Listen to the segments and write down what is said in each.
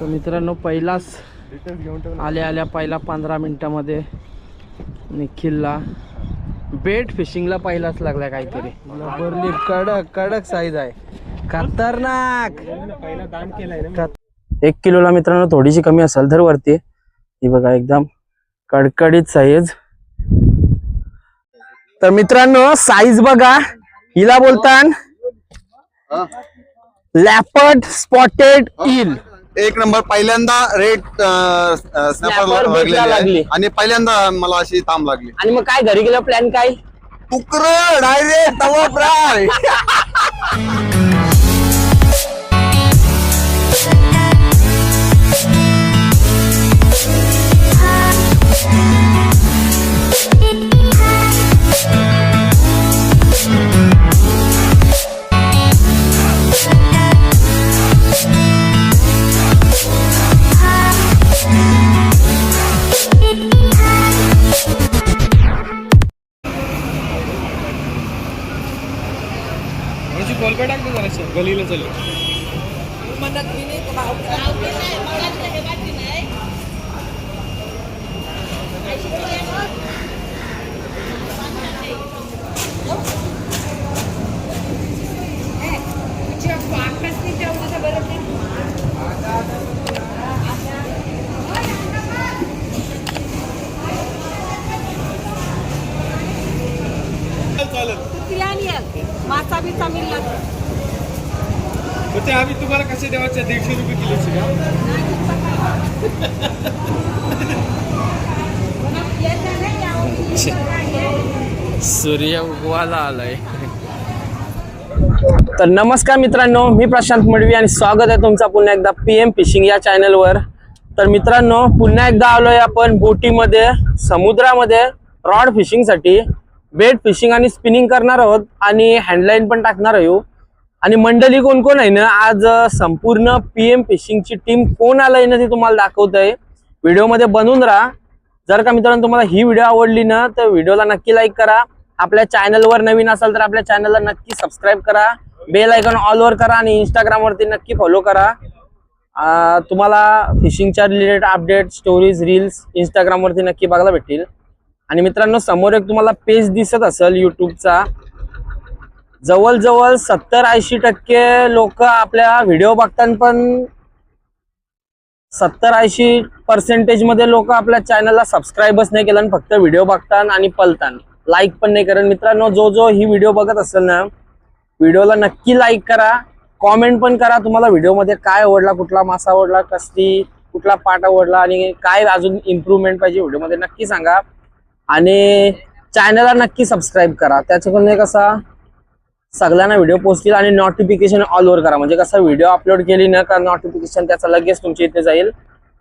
मित्रांनो पहिलाच आल्या पहिला 15 मिनिटांमध्ये निखिलला बेट फिशिंगला पहिलाच लागला काहीतरी लबरली कडक साईज आहे खतरनाक पहिला दान केलाय 1 किलोला मित्रांनो थोडीशी कमी असेल तर वरती ही बघा एकदम कडकडीत साईज। तर मित्रांनो साईज बघा हिला बोलतात लॅपर्ड स्पॉटेड ईल 1 नंबर पहिल्यांदा रेड स्नॅपर लागली आणि पहिल्यांदा मला अशी ताम लागली। आणि मग काय घरी गेलं प्लॅन काय तुकर डायरेक्ट तवा फ्राय गलीला चल मासा बी चांगला ते आम्ही तुम्हाला कसे देवाचे 150 रुपये किलोचे का सूर्य उगवाला आलाय। तर नमस्कार मित्रांनो मी प्रशांत मडवी आणि स्वागत आहे तुमचा पुन्हा एकदा PM फिशिंग या चॅनलवर। तर मित्रांनो पुन्हा एकदा आलोय आपण बोटीमध्ये समुद्रामध्ये रॉड फिशिंग साठी बेट फिशिंग आणि स्पिनिंग करणार आहोत आणि हँडलाईन पण टाकणार आहोत। आणि मंडळी कोण कोण आहे ना आज संपूर्ण PM फिशिंगची टीम कोण आलाय ना ती तुम्हाला दाखवतोय व्हिडिओमध्ये बनून राहा। जर का मित्रांनो तुम्हाला ही व्हिडिओ आवडली ना तर व्हिडिओला नक्की लाईक करा, आपल्या चॅनलवर नवीन असाल तर आपल्या चॅनलला नक्की सबस्क्राईब करा, बेल आयकॉन ऑल वर करा आणि इंस्टाग्राम वरती नक्की फॉलो करा। तुम्हाला फिशिंगच्या related update stories reels Instagram वरती नक्की बघायला भेटतील। आणि मित्रांनो समोर एक तुम्हाला पेज दिसत असेल यूट्यूबचा जवळ 70-80% लोक आपल्या व्हिडिओ बघतात पण 70-80% मध्ये लोक आपल्या चॅनलला सबस्क्राईबच नाही केलं, फक्त व्हिडिओ बघतात आणि पलतात, लाईक पण नाही करत। मित्रांनो जो ही व्हिडिओ बघत असेल ना व्हिडिओला नक्की लाईक करा, कॉमेंट पण करा तुम्हाला व्हिडिओमध्ये काय आवडला, कुठला मासा आवडला, कुठला पाट आवडला आणि काय अजून इम्प्रूव्हमेंट पाहिजे व्हिडिओमध्ये नक्की सांगा। आणि चॅनलला नक्की सबस्क्राईब करा, त्याच्याकडून कसा सगळ्यांना व्हिडिओ पोस्ट केला आणि नोटिफिकेशन ऑल वर करा, म्हणजे कसं व्हिडिओ अपलोड केली ना का नोटिफिकेशन त्याचा लगेच तुमच्या इथे जाईल।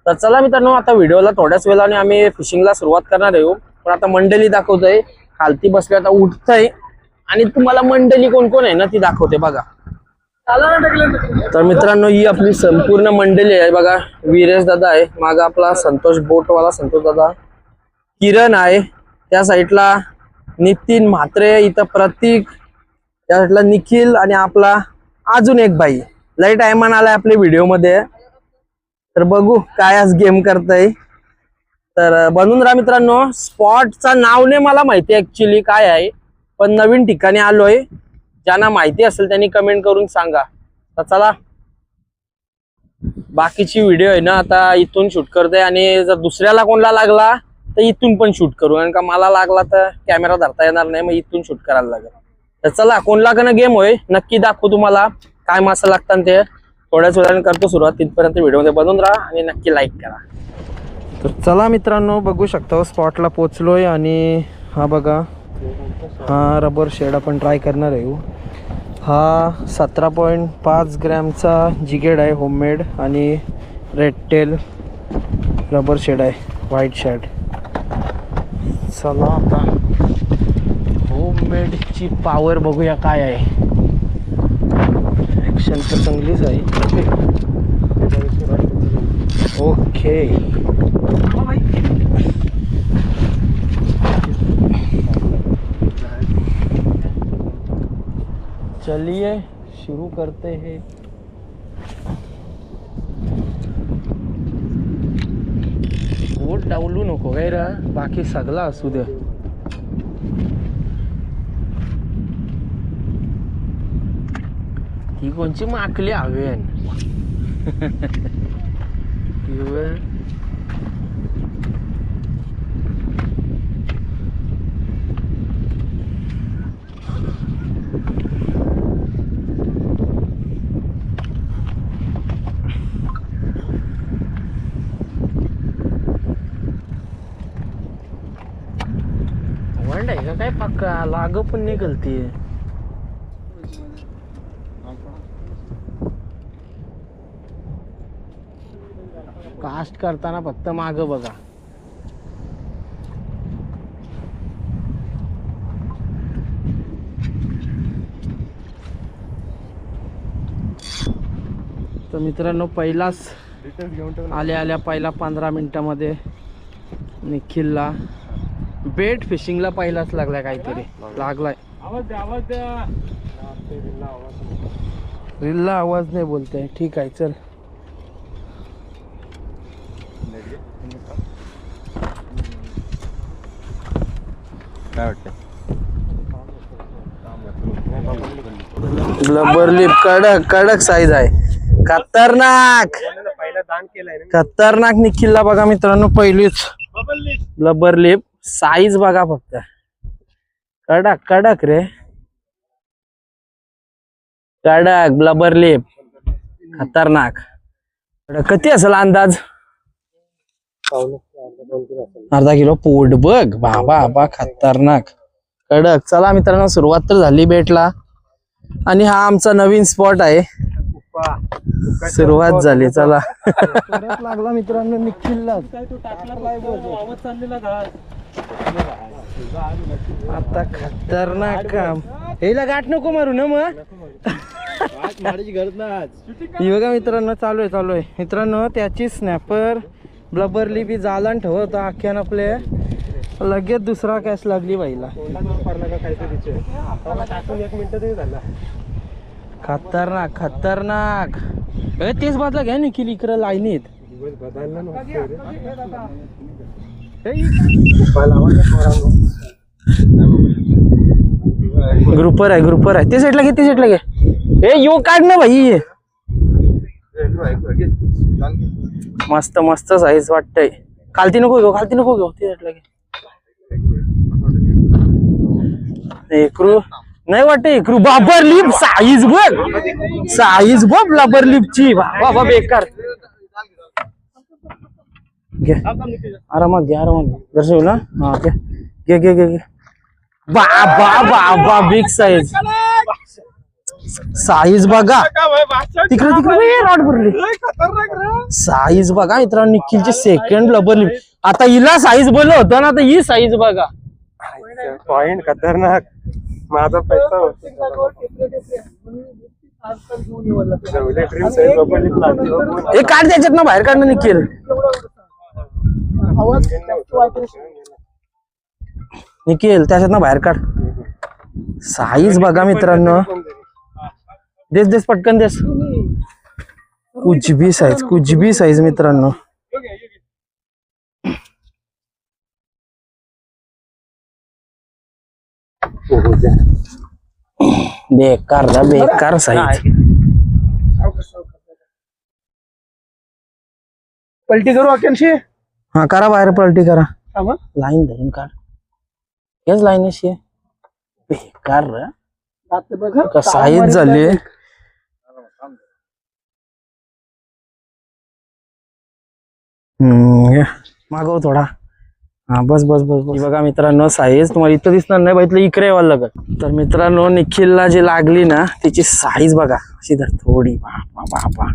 तर चला मित्रांनो आता व्हिडिओला थोड्याच वेळाने आम्ही फिशिंगला सुरुवात करणार आहोत। पण आता मंडळी दाखवतोय खालती बसले आता उठतंय आणि तुम्हाला मंडळी कोण कोण आहे ना ती दाखवते बघा। तर मित्रांनो ही आपली संपूर्ण मंडळी आहे बघा। वीरेश दादा आहे मागा, आपला संतोष बोटवाला संतोष दादा, किरण आहे त्या साईडला, नितीन म्हात्रे, इथं प्रतीक, त्या साईडला निखिल आणि आपला अजून एक बाई लय टायमान आलाय आपल्या व्हिडिओ मध्ये। तर बघू काय आज गेम करताय तर बनून राहा मित्रांनो। स्पॉटचं नाव नाही मला माहिती ऍक्च्युली काय आहे, पण नवीन ठिकाणी आलोय, ज्यांना माहिती असेल त्यांनी कमेंट करून सांगा। तर चला बाकीची व्हिडिओ आहे ना आता इथून शूट करते आणि जर दुसऱ्याला कोणाला लागला तर इथून पण शूट करू, कारण का मला लागला तर कॅमेरा धरता येणार नाही, मग इथून शूट करायला लागेल। तर चला कोणला का गेम होय नक्की दाखवू तुम्हाला काय मासा लागतात ते थोड्याच वेळाने करतो सुरुवात, तिथपर्यंत व्हिडिओमध्ये बनवून राहा आणि नक्की लाईक करा। तर चला मित्रांनो बघू शकता स्पॉटला पोचलोय आणि हा बघा हा रबर शेड आपण ट्राय करणार आहे। हा 17.5 ग्रॅमचा जिगेड आहे होममेड आणि रेड टेल रबर शेड आहे व्हाईट शेड। चला आता होममेडची पॉवर बघूया काय आहे, ॲक्शन तर चांगलीच आहे। ओके चलिए शुरू करते हैं। डावलू नको काय रे, बाकी सगळा असू दे. ही कोणची माकली हवेन वंड आहे का काय पक्का लाग पण निघलती. कास्ट करताना फक्त माग बघा. तर मित्रांनो पहिलाच आल्या पहिला 15 मिनिटामध्ये निखिलला बेट फिशिंगला पहिलाच लागलाय, काहीतरी लागलाय. रीलला आवाज नाही बोलतोय. ठीक आहे चल. काय वाटतं? ब्लबर लिप कडक कडक साईज आहे. खतरनाक खतरनाक निखिलला बघा मित्रांनो पहिलीच ब्लबर लिप. साईज बघा फक्त कडक कडक रे, कडक ब्लबर लिप खतरनाक. किती असेल अंदाज? अर्धा किलो पोट बघ बाबा बा खतरनाक कडक. चला मित्रांनो सुरुवात तर झाली बेटला आणि हा आमचा नवीन स्पॉट आहे. सुरुवात झाली. चला लागला मित्रांनो निखिलला आता खतरनाक काम. हेला गाठ नको मारू ना मग. ही बघा मित्रांनो चालू आहे मित्रांनो. त्याची स्नॅपर ब्लबर लिपी जालन ठेवत अख्यान आपले लगेच दुसरा कॅश लागली बाईला. खतरनाक खतरनाक. तेच बाजला घ्या निखिल इकडे लाईनीत. ग्रुपर आहे ते साईडला घे. ए यो काढ ना भाई. मस्त मस्त साईज वाटतंय. खालती नको घेऊ ते साईडला घे. एकरू नाही वाटत. एकरू बाबर लिप साईज बघ ब्लबर लिपची बाबा बेकार. घे आरामात घे दर्शव ना. हा घे बाबा बिग साईज बघा. तिकडे रॉड भरली. साईज बघा मित्रांनो निखिलची सेकंड ब्लबर लिप. आता हिला साईज बोललं होतं ना, आता ही साईज बघा. पॉइंट खतरनाक. माझा पैसा हे काढ त्याच्यात ना बाहेर काढणं निखिल. त्याच्यात ना बाहेर काढ. साईज बघा मित्रांनो. देस पटकन देस. कुछ भी साईज मित्रांनो. बेकार साईज. पलटी करू अख्यांशी. हा करा बाहेर पलटी करा. लाईन धरून काढ. हेच लाईन अशी बेकार साईज झाली. मागव थोडा. हा बस बघा मित्रांनो साईज तुम्हाला इथं दिसणार नाही बघितलं इकडे यावं लागत. तर मित्रांनो निखिलला जी लागली ना त्याची साईज बघा अशी तर थोडी बाबा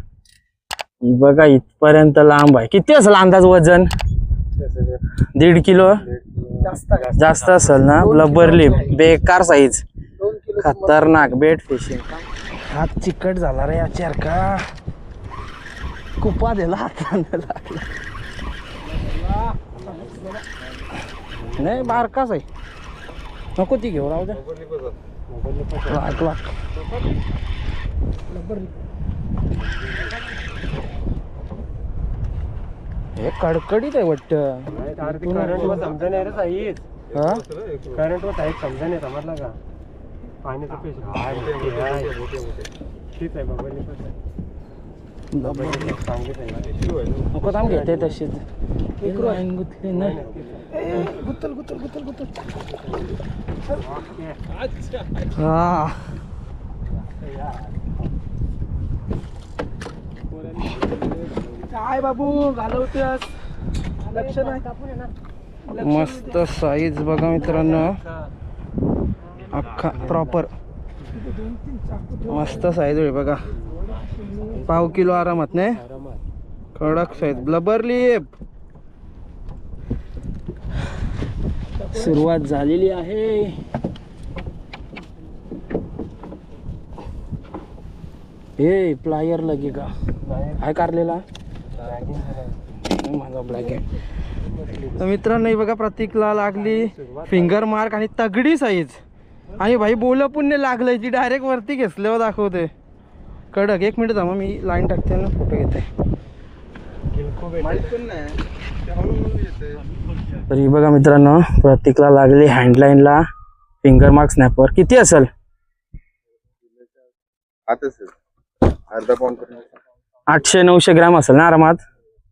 ही बघा इथपर्यंत लांब आहे. किती असेल अंदाज वजन? 1.5 किलो जास्त असेल ना. ब्लबर लिप बेकार साईज खतरनाक. Bait fishing. हात चिकट झाला रे याच्यार का कुपा दिला हाताला. नाही बारकाच आहे नको ती घेऊ राहू द्या. हे कडकडीत आहे वाटतं. करंट वर समजा नाही रे साईज. हा करंट वर साईज समजा नाही समजला का. पाण्याचं पेश ठीक आहे बाबा नको थांब घेते तशीच गुतली नाही. हा काय बाबू घालवतेस लक्ष नाही. मस्त साईज बघा मित्रांनो, अख्खा प्रॉपर मस्त साईज आहे बघा. 1/2 किलो आरामात नाही. कडक साईज ब्लबर लिप. सुरुवात झालेली आहे. हे प्लायर लगे का काय कारलेला माझा ब्लॅक आहे. तर मित्रांनो हे बघा प्रतीकला लागली फिंगर मार्क आणि तगडी साईज. आणि भाई बोल पुण्य लागलंय ती डायरेक्ट वरती घेतल्यावर दाखवते कडक. 1 मिनिट थांबा मी लाईन टाकते ना फोटो घेते. तर ही बघा मित्रांनो प्रतीकला लागली हँडलाईनला फिंगर मार्क स्नॅपर. किती असेल? अर्धा पाऊंड 800-900 ग्रॅम असेल ना आरामात.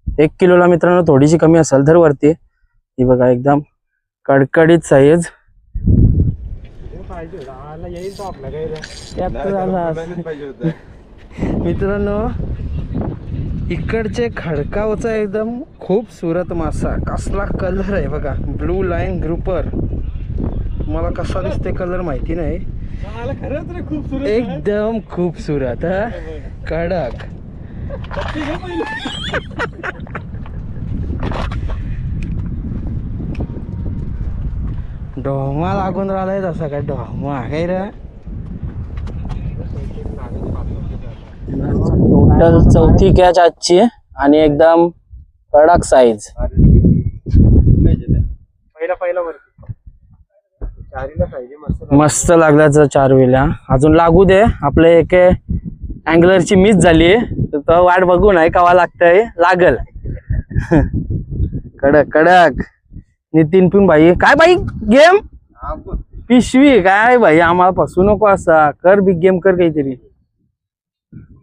1 किलोला मित्रांनो थोडीशी कमी असेल. धर वरती. ही बघा एकदम कडकडीत साईज. मित्रांनो इकडचे खडकावचा एकदम खूपसूरत मासा. कसला कलर आहे बघा. Blue line grouper. मला कसा दिसते कलर माहिती नाही. एकदम खूपसूरत कडक. ढोमा लागून राहिलाय तसा काय ढोमा काय रे. टोटल 4थी कॅच आजची आणि एकदम कडक साईज. पहिला वरती चारीला पाहिजे. मस्त लागल्याचं 4 वेळा. अजून लागू दे. आपले एक अँगलरची मिस झाली तर वाट बघू नाही कवा लागतंय. लागल. कडक कडक. नितीन पिऊन भाई काय भाई गेम पिशवी काय भाई आम्हाला फसू नको असा. कर बिग गेम कर काहीतरी.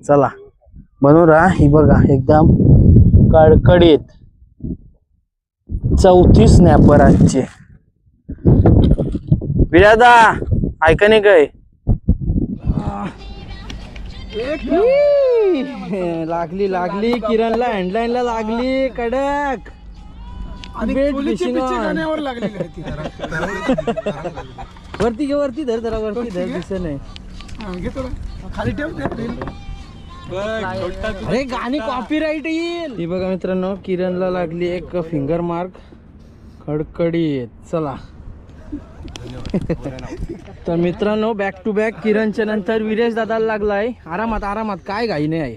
चला बनवून राहा. ही बघा एकदम कडकडीत 4थी स्नॅपर आजची. विरादा ऐका नाही काय लागली लागली किरणला हँडलाईनला लागली कडक. वरती घे वरती धर जरा वरती धर दिसत नाही. अरे गाणी कॉपीराईट येईल. ही बघा मित्रांनो किरणला लागली एक फिंगर मार्क कडकडीत. चला तर मित्रांनो बॅक टू बॅक किरणच्या नंतर विरेश दादाला लागलाय. आरामात आरामात काय घाई नाही आहे.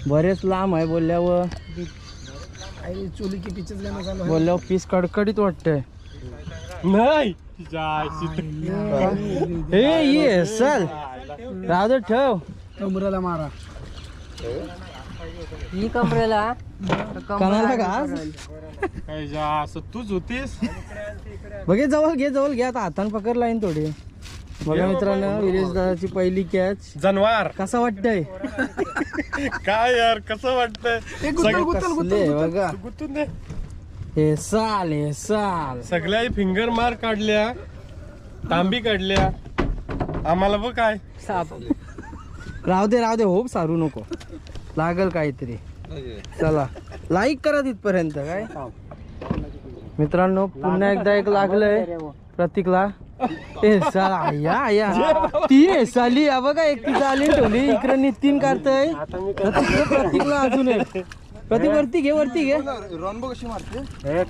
बरेच लांब आहे बोलल्यावर. बोलल्यावर पीस कडकडीत वाटतंय. नाही हे चल राहू दे ठेव. कमरेला मारा. ही कमरेला कणाला घास. तूच होतीस. बघे जवळ घे आता हातान पकड लाईन थोडी. बघा मित्रांनो विरेश दादाची पहिली कॅच. जनवार कसा वाटतंय? काय यार कसं वाटतंय. बघा हे साल सगळ्या फिंगर मार्क काढल्या. तांबी काढल्या. आम्हाला बघ काय राहू दे होप सारू नको. लागल काहीतरी. चला लाईक करा तिथपर्यंत. काय मित्रांनो पुन्हा एकदा एक लागलंय प्रतीकला. ती साली बघा एक ती आली ठेवली. इकडे नितीन काढतय. प्रतीकला अजून एक. प्रतीक वरती घे.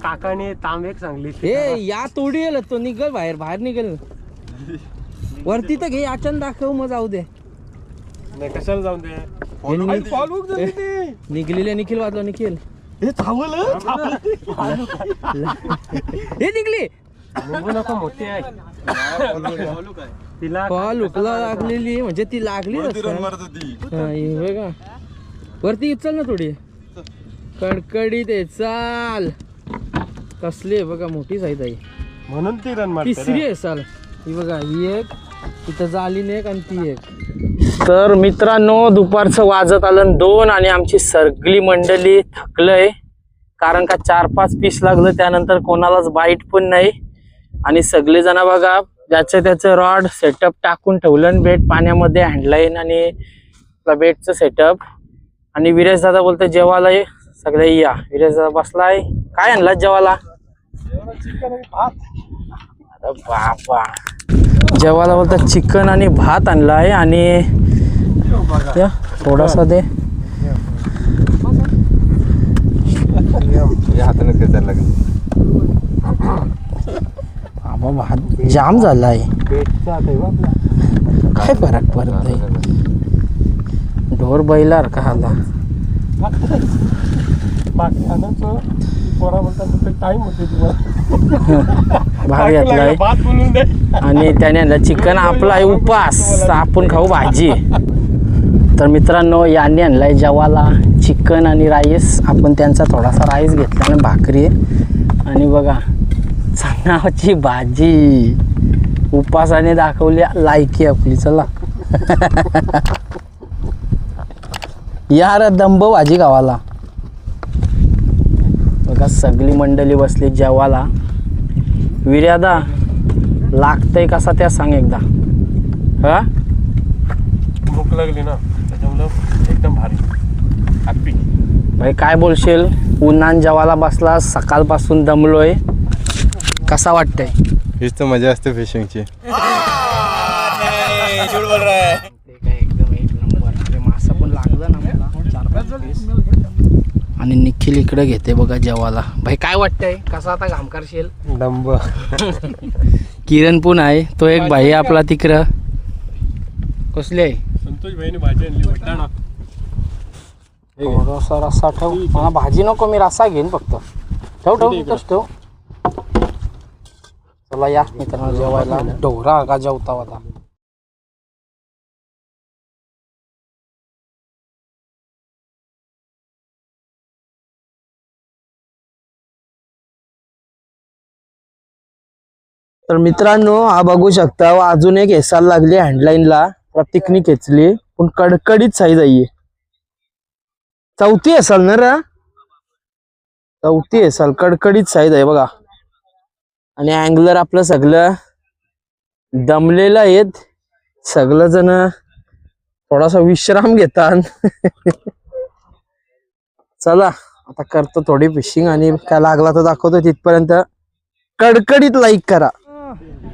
काकाने तांब एक सांगली. हे या तोडी येल तो निघल बाहेर निघेल. वरती तर घे याच्यानं दाखव मग जाऊ दे. नाही कशाला जाऊन दे. निघलेले निखिल वाजलो निखिल. हे थांबलं हे निघली. नको मोठी आहे. तिला कॉल उकला लागलेली म्हणजे ती लागली बघा वरती उचल ना थोडी कडकडीत आहे चाल. कसली आहे बघा मोठी साईज आहे. म्हणून ती रन मारते तिसरी आहे साल ही बघा. ही एक तिथं जालीन एक आणि ती एक. तर मित्रांनो दुपारचं वाजत आलं 2 आणि आमची सगळी मंडळी थकलंय कारण का 4-5 पीस लागलं. त्यानंतर कोणालाच बाईट पण नाही आणि सगळे जण बघा ज्याचं त्याचं रॉड सेटअप टाकून ठेवलं. बेट पाण्यामध्ये हँडलाईन आणि बेटचं सेटअप. आणि विरेश दादा बोलतोय जेवायला ये सगळे या. विरेश दादा बसलाय. काय आणला जेवायला? अरे बापा जेवायला बोलतात चिकन आणि भात आणलाय. आणि या थोडासा दे हाताने खेचायला लागेल. बाबा भात जाम झालाय. काय फरक पडत आहे. ढोर बैलार का हाला भात घेतलाय आणि त्याने आणलं चिकन. आपला आहे उपास आपण खाऊ भाजी. तर मित्रांनो यांनी आणलाय जेवाला चिकन आणि राईस. आपण त्यांचा थोडासा राईस घेतला आणि भाकरी आणि बघा चणाची भाजी. उपासाने दाखवली लायकी आपली. चला यार दंब भाजी गावाला. बघा सगळी मंडळी बसली जेवाला. विर्यादा लागतंय कसा त्या सांग एकदा. हा भूक लागली ना त्याच्यामुळे एकदम भारी हॅपी. भाई काय बोलशील? उन्हान जेवाला बसला सकाळपासून दमलोय. कसा वाटतंय? हीच तर मजा असते फिशिंगची. एकदम एक नंबर. मासा पण लागला ना मला 4-5 पीस. आणि निखिल इकडे घेते बघा जेवाला. भाई काय वाटतंय? कसा आता घाम करशील? डंब. किरण पण आहे. तो एक भाई आपला तिकडं. कसली आहे? संतोष भाईने भाजी आणली वाटाणा. थोडासा रस्सा ठेव. मला भाजी नको मी रस्सा घेईन फक्त. ठेव ठेव इथंच ठेव. चला या मित्रांनो जेवायला. ढोरा का जेवता होता. तर मित्रांनो हा बघू शकता अजून एक हेसायला लागली हँडलाईनला. प्रतीकनी खेचली पण कडकडीत साईज आहे. चौथी असाल ना रा? चौथी असाल. कडकडीत साईज आहे बघा. आणि अँगलर आपलं सगळं दमलेलं आहेत. सगळं जण थोडासा विश्राम घेतात. चला आता करतो थोडी फिशिंग आणि काय लागला तर दाखवतो. तिथपर्यंत कडकडीत लाईक करा.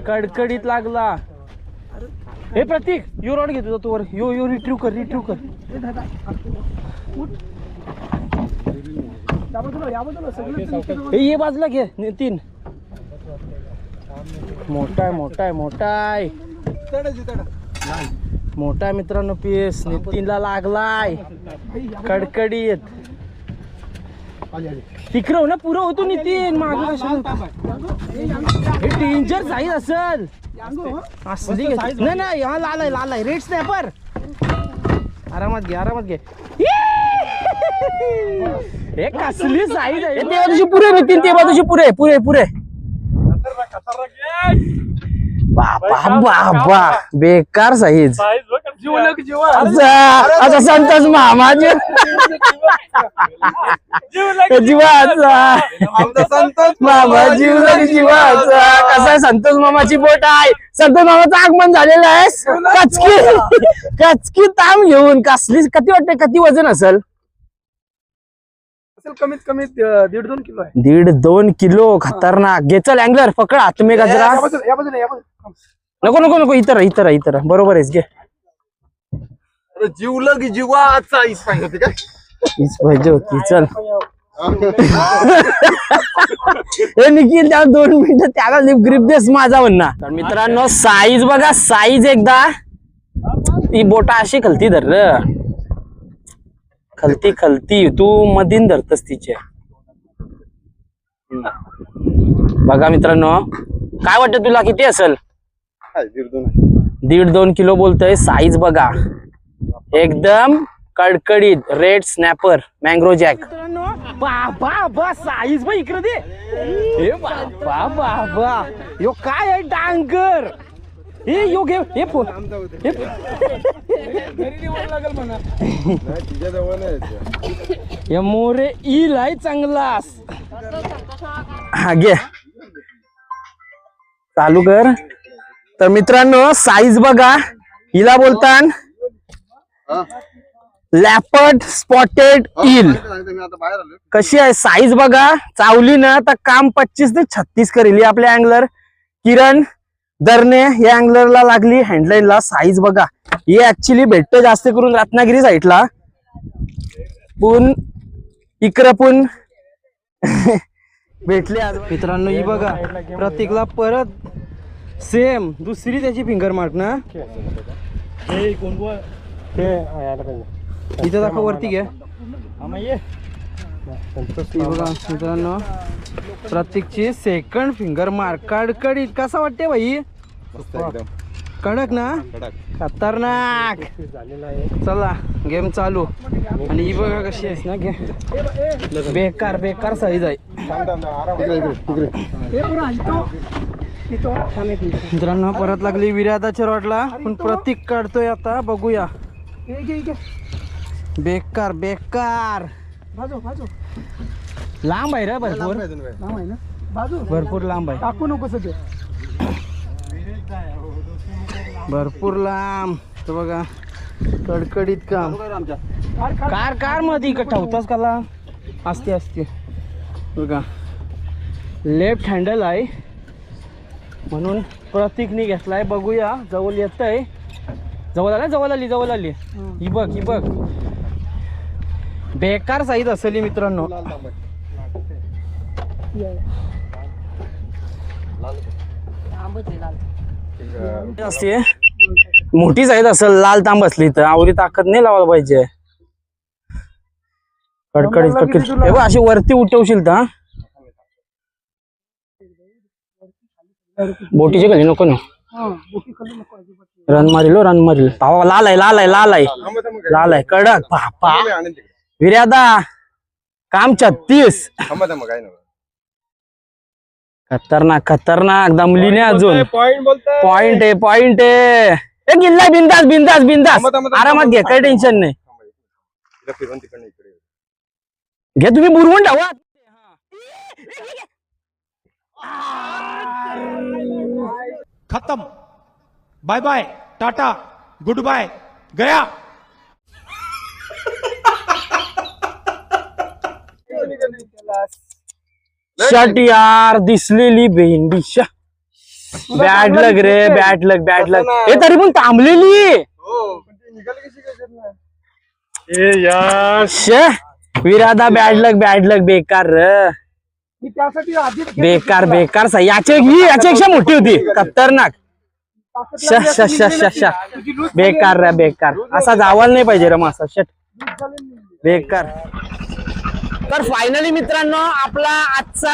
कडकडीत लागला. हे प्रतीक यू रॉड घेतो तू वर. यो रिट्रीव कर. ये बाजूला घे नितीन. मोठा मित्रांनो पीस नितीनला लागलाय. कडकडीत तिकडं ना पुरं होतो नितीन. मागं हे डेंजर साईज असेल. असली नाही हा लाल आहे रेड स्नॅपर. आरामात घे. हे कसली साईज आहे. ते बाजूची पुरे नितीन. ते बाजूची पुरे. बाबा बेकार साईज. आता संतोष मामा जीवाचा मामा जीवाचा. कसा संतोष मामाची बोट आहे. संतोष मामाचं आगमन झालेलं आहे. कचकी ताम घेऊन. कसली किती वाटते? किती वजन असेल? कमीत कमी 1.5-2 किलो आहे. 1.5-2 किलो. खतरनाक. घे चल अँगलर पकड हात मे गजरा. नको इतर बरोबर आहेस. घे जीवलग जीवाचा हीच पाहिजे होती. चल हे निखिल त्या 2 मिनिटं त्याला लिप ग्रिप देस माझा म्हणणार. तर मित्रांनो साईज बघा. साईज एकदा ती बोटा अशी खलती धर. खलती तू मधीन धरतस तिचे. बघा मित्रांनो काय वाटतं तुला किती असेल? 1.5-2 किलो बोलतोय. साईज बघा एकदम कडकडीत रेड स्नॅपर मँग्रो जॅक. बाबा साईज बा इकडे दे. हे बाबा बाबा यो काय आहे डांगर. हे यो घे हे फोन हे मोरे इल आहे चांगलास. हा घे चालू कर. तर मित्रांनो साईज बघा हिला बोलतात लॅपर्ड स्पॉटेड इल. कशी आहे साईज बघा. चावली ना तर काम 25 ते 36 करेल. ही आपले अँगलर किरण दरने या अँगलरला लागली हँडलाईनला. साईज बघा ही ऍक्च्युली भेटत जास्त करून रत्नागिरी साईडला पण इकडं पण भेटले. मित्रांनो ही बघा प्रतीकला परत सेम दुसरी त्याची फिंगर मार्क ना. इथं दाखव वरती घ्या. बघा मित्रांनो प्रतीकची सेकंड फिंगर मार्क. कडकडीत कसा वाटते भाई. कडक ना खतरनाक. चला गेम चालू. आणि ही बघा कशी आहे ना घे. बेकार बेकार साईज आहे मित्रांनो. परत लागली विरादाच्या रॉडला पण प्रतीक काढतोय आता. बघूया. बेकार बेकार लांब आहे रे भरपूर. भरपूर लांब आहे. टाकू नको सध्या. भरपूर लांब. तर बघा कडकडीत काम. कार कार मध्ये ठेवताच काला असते असते बघा. लेफ्ट हँडल आहे म्हणून प्रतीकने घेतलाय. बघूया जवळ येत आहे. जवळ आला जवळ आली जवळ आली. ही बघ ही बघ बेकार साईज असेल मित्रांनो. असते मोठी साईज असेल. लाल तांब असली तर आवरी ताकद नाही लावायला पाहिजे. कडकडीत कडकडीत हे बघ अशी वरती उठवशील तर बोटीचे खाली नको ना. Run मारील run मारील. पावा लाल आहे लाल आहे लाल आहे लाल आहे कडक. बापा विर्यादा काम 36. खतरनाक खतरनाक. दमली नाही अजून. पॉइंट आहे पॉइंट आहे. गिल्ला बिंदास बिंदास बिंदास आरामात घे काही टेन्शन नाही. घे तुम्ही बुरवून ठेवा. खत्म. Bye bye tata goodbye गया. शट यार दिसलेली भेंडी. बॅड लग रे बॅड लग बॅड लग. हे तरी पण थांबलेली. विरादा बॅड लग बेकार र. बेकार बेकार सा. याच्यापेक्षा मोठी होती खतरनाक. बेकार रे बेकार. असा जावायला नाही पाहिजे रे मासा. शट बेकार. तर फायनली मित्रांनो आपला आजचा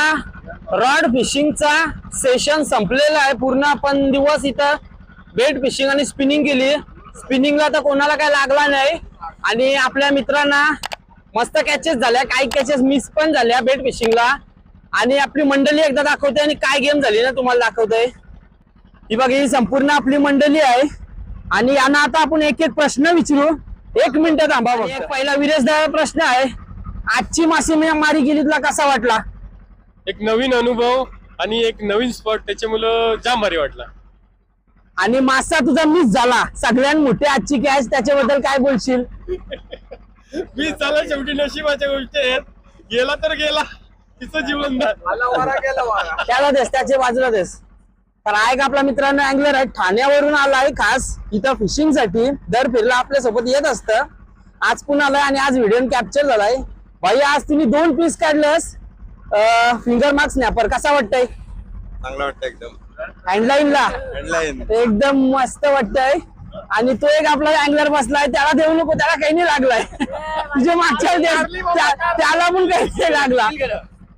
रॉड फिशिंगचा सेशन संपलेला आहे. पूर्ण आपण दिवस इथं बेट फिशिंग आणि स्पिनिंग केली. स्पिनिंगला तर कोणाला काय लागला नाही आणि आपल्या मित्रांना मस्त कॅचेस झाल्या. काही कॅचेस मिस पण झाल्या बेट फिशिंगला. आणि आपली मंडळी एकदा दाखवते आणि काय गेम झाली ना तुम्हाला दाखवतोय. ही बघा ही संपूर्ण आपली मंडळी आहे आणि यांना आता आपण एक एक प्रश्न विचारू. 1 मिनिट थांबा. पहिला विरेश दादा प्रश्न आहे. आजची मासेमारी गेलीतला कसा वाटला. एक नवीन अनुभव आणि एक नवीन स्पॉट त्याच्यामुळं जाम भारी वाटला. आणि मासा तुझा मिस झाला. सगळ्यात मोठी आजची कॅच त्याच्याबद्दल काय बोलशील. मी चला शेवटी नशिबाच्या गोष्टी आहेत. गेला तर गेला. तिचं जीवन त्याला देस त्याच्या बाजूला देस. तर आहे का आपला मित्रांनो अँगलर आहे ठाण्यावरून आलाय खास इथं फिशिंग साठी. दर फिरला आपल्या सोबत येत असतं. आज पुन्हा आलाय आणि आज व्हिडिओ कॅप्चर झालाय. भाई आज तुम्ही 2 पीस काढलंस फिंगर मार्क स्नॅपर. कसा वाटतंय. चांगला वाटतं एकदम. हँडलाईनला एकदम मस्त वाटतंय. आणि तो एक आपला अँगलर बसलाय त्याला देऊ नको. त्याला काही नाही लागलाय. तुझे मागच्या त्याला पण काही नाही लागला.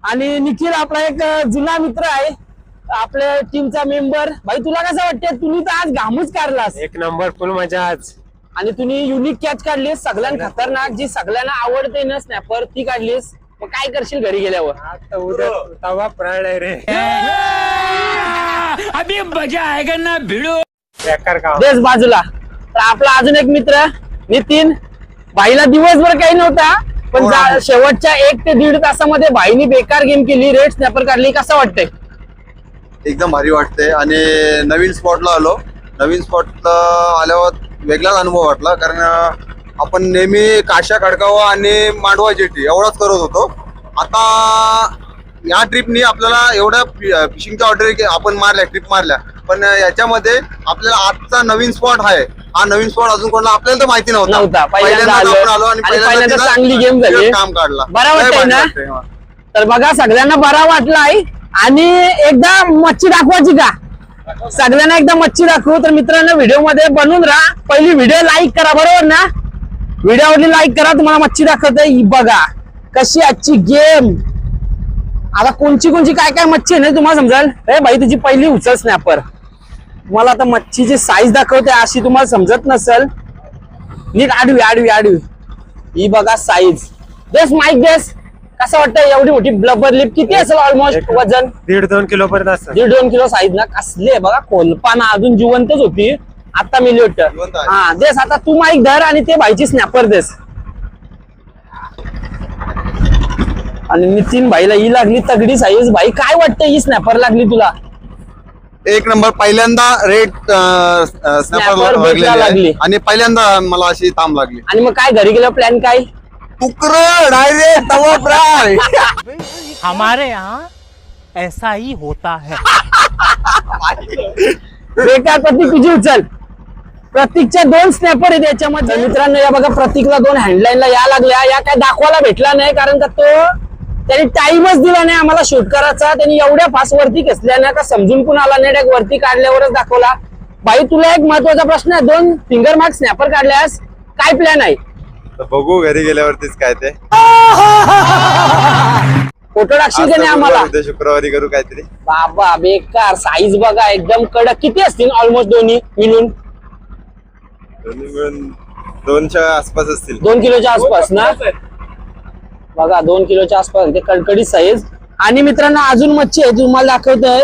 आणि निखिल आपला एक जुना मित्र आहे आपल्या टीमचा मेंबर. भाई तुला कसं वाटतंय. तुम्ही तर आज घामूच काढलास. एक नंबर फुल मजा आज. आणि तुम्ही युनिक कॅच काढलीस सगळ्यांना खतरनाक, जी सगळ्यांना आवडते ना स्नॅपर ती काढलीस. मग काय करशील घरी गेल्यावर? आता उद्या तवा प्राण आहे रे. अभी मजा आएगा ना भिड़ो. बेकार काम. देश बाजूला. तर आपला अजून एक मित्र नितीन, भाईला दिवसभर काही नव्हता पण शेवटच्या 1 ते 1.5 तासामध्ये भाईनी बेकार गेम केली, रेड स्नॅपर काढली. कसं वाटतंय? एकदम भारी वाटते. आणि नवीन स्पॉटला आलो. नवीन स्पॉटला आल्यावर वेगळाच अनुभव वाटला, कारण आपण नेहमी काशा, खडकावा आणि मांडवा जेटी एवढाच करत होतो. आता या ट्रिपनी आपल्याला एवढ्या फिशिंगच्या ऑर्डर आपण मारल्या, ट्रिप मारल्या, पण याच्यामध्ये आपल्याला आजचा नवीन स्पॉट आहे. हा नवीन स्पॉट अजून कोणाला आपल्याला तर माहिती नव्हता. पहिल्यांदा आपण आलो आणि पहिल्यांदा चांगली गेम झाली, काम काढला. बरा वाटतंय ना? तर बघा सगळ्यांना बरा वाटलाय. आणि एकदा मच्छी दाखवायची का? सगळ्यांना एकदा मच्छी दाखवू. तर मित्रांनो व्हिडिओ मध्ये बनून राहा. पहिली व्हिडिओ लाईक करा, बरोबर ना? व्हिडिओवरती लाईक करा. तुम्हाला मच्छी दाखवते, बघा कशी आजची गेम. आता कोणची काय काय मच्छी आहे ना तुम्हाला समजाल. हे भाई तुझी पहिली उचल स्नॅपर. मला आता मच्छीची साईज दाखवते, अशी तुम्हाला समजत नसेल. नीट आडवी. ही बघा साईज. देस माईक देस. कसं वाटतं एवढी मोठी ब्लबर लिप किती असेल ऑलमोस्ट वजन? 1.5-2 किलो पर्यंत असतं. 1.5-2 किलो साईज ना. कसले बघा खोलपाना अजून जिवंतच होती. आता मिली वाटतं. जिवंत आहे. हा देस. आता तू माईक धर आणि ते भाईची स्नॅपर देस. आणि नितीन भाईला ही लागली तगडी साईज. भाई काय वाटतं ही स्नॅपर लागली तुला? एक नंबर. पहिल्यांदा रेड स्नॅपर लागली आणि पहिल्यांदा मला अशी ताम लागली. आणि मग काय घरी गेलं प्लॅन काय? तुकरं डायरेक्ट तवा फ्राय. हमारे यहाँ ऐसा ही होता है. बेकार प्रतीक तुझी उचल. प्रतीकच्या 2 स्नॅपर आहेत याच्यामध्ये. मित्रांनो या बघा प्रतीकला 2 हँडलाईनला या लागल्या. या काय दाखवायला भेटला नाही, कारण का तो त्यांनी टाइमच दिला नाही आम्हाला शूट करायचा. त्यांनी एवढ्या फास्ट वरती खेचल्या ना का समजून पण आला नाही. डायरेक्ट वरती काढल्यावरच दाखवला. भाई तुला एक महत्वाचा प्रश्न आहे. 2 फिंगर मार्क स्नॅपर काढल्यास काय प्लॅन आहे? बघू घरी गेल्यावरतीच काय ते. फोटो टाकशील का नाही आम्हाला? उद्या शुक्रवारी करू काहीतरी. बाबा बेकार साईज बघा एकदम कडक. किती असतील ऑलमोस्ट दोन्ही मिळून? दोन्ही मिळून 2च्या आसपास असतील. 2 किलोच्या आसपास ना. बघा 2 किलोच्या आसपास ते कडकडीत साईज. आणि मित्रांनो अजून मच्छी आहे तुम्हाला दाखवतोय.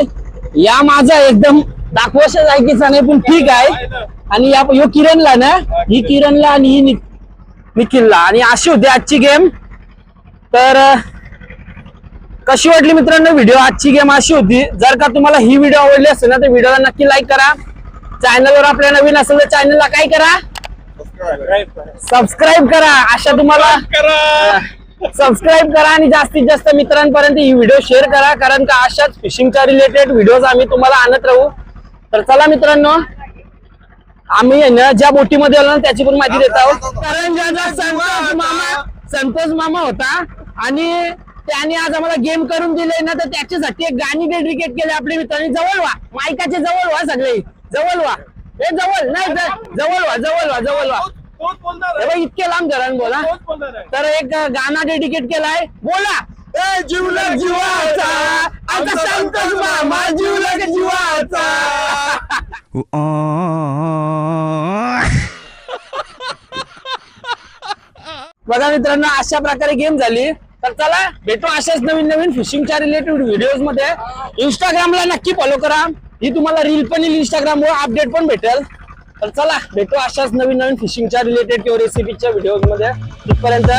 या माझा एकदम दाखवायचा जायकीचा नाही पण ठीक आहे. आणि या किरणला ना, ही किरणला आणि ही निखिलला. आणि अशी होती आजची गेम. तर कशी वाटली मित्रांनो व्हिडिओ? आजची गेम अशी होती. जर का तुम्हाला ही व्हिडिओ आवडली असेल ना तर व्हिडिओला नक्की लाईक करा. चॅनलवर आपल्या नवीन असेल तर चॅनलला काय करा? सबस्क्राईब करा. अशा तुम्हाला सबस्क्राईब करा आणि जास्तीत जास्त मित्रांपर्यंत ही व्हिडिओ शेअर करा, कारण का अशाच फिशिंगच्या रिलेटेड व्हिडिओज आम्ही तुम्हाला आणत राहू. तर चला मित्रांनो, आम्ही ना ज्या बोटीमध्ये आलो ना त्याची पण माहिती देत आहोत. कारण संतोष मामा होता आणि त्याने आज आम्हाला गेम करून दिले ना, तर त्याच्यासाठी एक गाणी डेडिकेट केले आपल्या मित्रांनी. जवळ व्हा, मायकाचे जवळ व्हा, सगळे जवळ व्हा. हे जवळ नाही, जवळ व्हा. इतके लांब घरान बोला. तर एक गाणं डेडिकेट केलाय. बोला. जीवलग जीवाचा आता संतोष मामा जीवलग जीवाचा. बघा मित्रांनो अशा प्रकारे गेम झाली. तर चला भेटू अशाच नवीन फिशिंगच्या रिलेटेड व्हिडिओज मध्ये. इंस्टाग्रामला नक्की फॉलो करा. ही तुम्हाला रील पण येईल इंस्टाग्रामवर, अपडेट पण भेटेल. तर चला भेटू अशाच नवीन फिशिंगच्या रिलेटेड किंवा रेसिपीच्या व्हिडिओज मध्ये. तिथपर्यंत